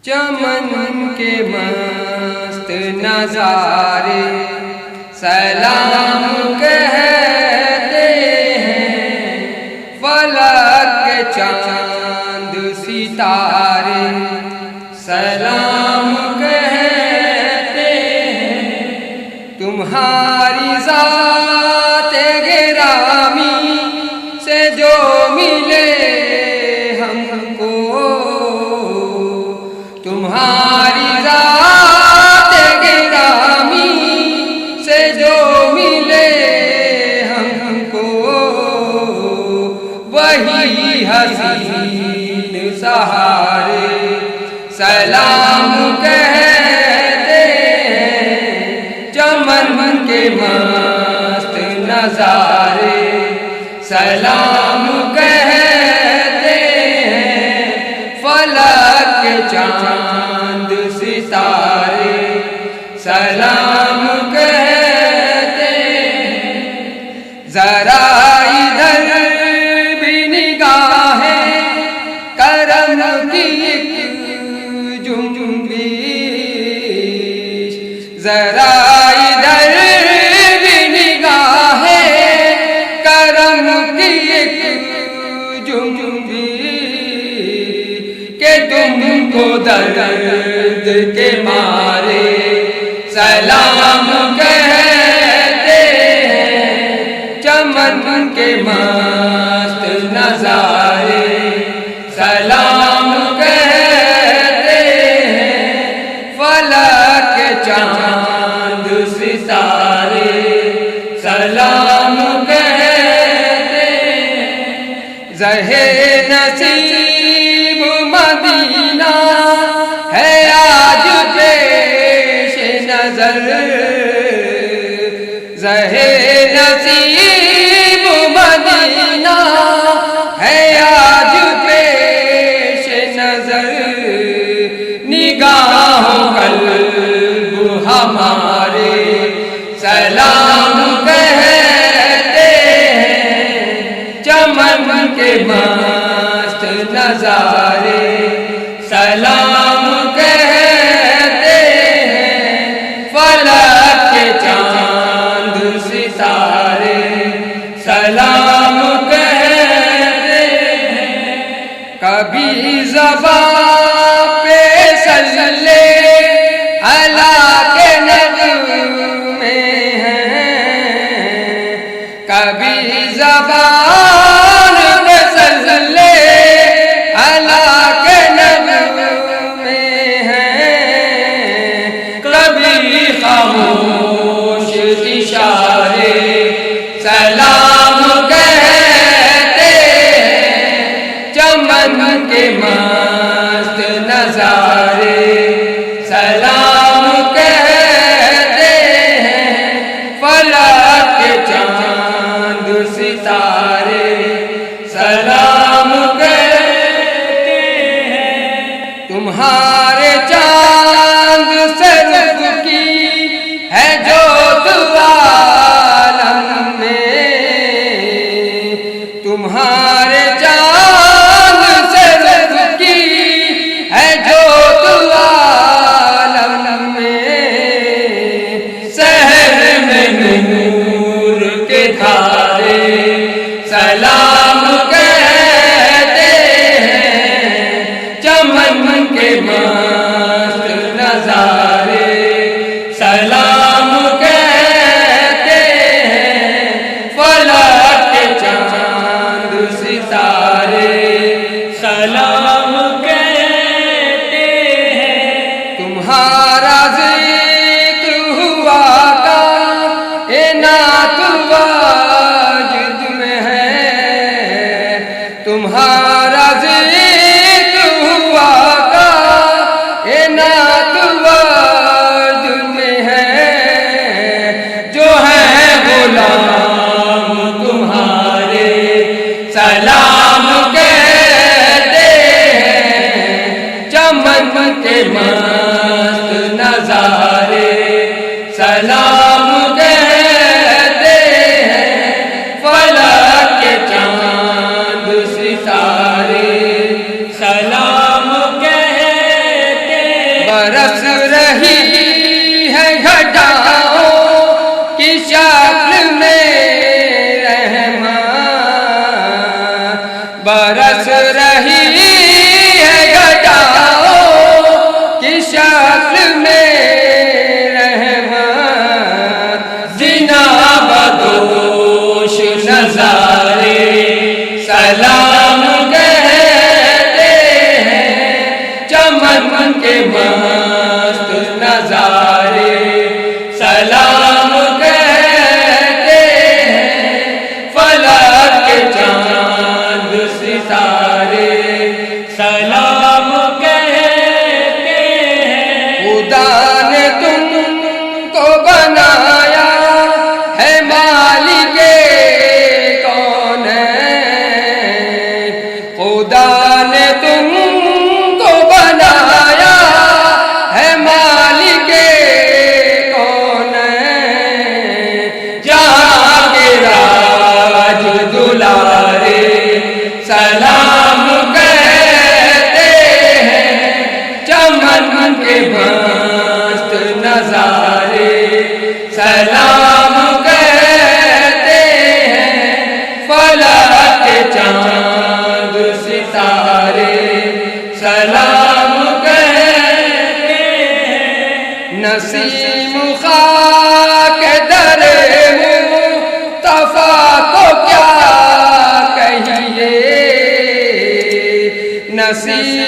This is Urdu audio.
چمن کے مست نظارے سلام کہتے ہیں، فلک کے چاند ستارے سلام کہتے ہیں، تمہاری ذات گرامی سے جو ملے ہم کو، تمہاری ذات گرامی سے جو ملے ہم کو، وہی حسین سہارے سلام کہتے ہیں، چمن کے مست نظارے سلام کہتے ہیں، فلک کے چاند ستارے سلام کہتے ہیں، ذرا ادھر بھی نگاہیں کرم کی ایک جنبش، ذرا ادھر بھی نگاہیں کرم کی ایک جنبش، کہ تم کو درد کے مارے سلام کہتے ہیں، چمن کے مست نظارے سلام کہتے ہیں، فلک کے چاند ستارے سلام کہتے ہیں، زہے نصیب مدینہ ہے آج پیش نظر، زہے نصیب مدینہ ہے آج پیش نظر، نگاہوں قلب ہمارے سلام کہتے ہیں، چمن کے مست نظارے سلام کہتے ہیں، فلک کے چاند ستارے سلام کہتے ہیں، کبھی زبان پہ صلی اللہ کے نغمے ہیں، کبھی زبان پہ صلی اللہ کے نغمے ہیں، کبھی خاموش اشارے سلام کہتے ہیں، چمن کے مست نظارے سلام کہتے ہیں، فلک کے چاند ستارے سلام کہتے ہیں، تمہارے چاند سے رخ کی ہے جوت عالم میں، تمہارے چاند سے رخ کی ہے جوت عالم میں، سحر میں نور کے دھارے سلام کہتے ہیں، چمن کے مست نظارے سلام کہتے ہیں، فلک کے چاند ستارے سلام کہتے ہیں، تمہارا ذکر ہوا کا نعت واجد میں ہے، تمہارا ذکر ہوا کا نعت واجد میں ہے، جو ہے غلام تمہارے سلام کہتے ہیں، چمن کے مست نظارے سلام کہتے ہیں، فلک کے چاند ستارے سلام کہتے برس رہی ہے گھٹاؤں کی شکل میں رحمت، برس رہی ہے گھٹاؤں کی شکل میں رحمت، زنا بدوش نظارے سلام کہتے ہیں، چمن کے مست نظارے سلام کہتے ہیں، فلک کے چاند ستارے سلام کہتے ہیں، خدا نے تم کو بنایا ہے مالک کون ہے، خدا نے تم کو بنایا ہے مالک کون ہے، جہاں کے راج دلارے سلام کہتے ہیں، چمن کے مست نظارے سلام کہتے ہیں، فلک کے چاند ستارے سلام کہتے ہیں، نسیم خاک در مصطفیٰ کو کیا کہیے، نسیم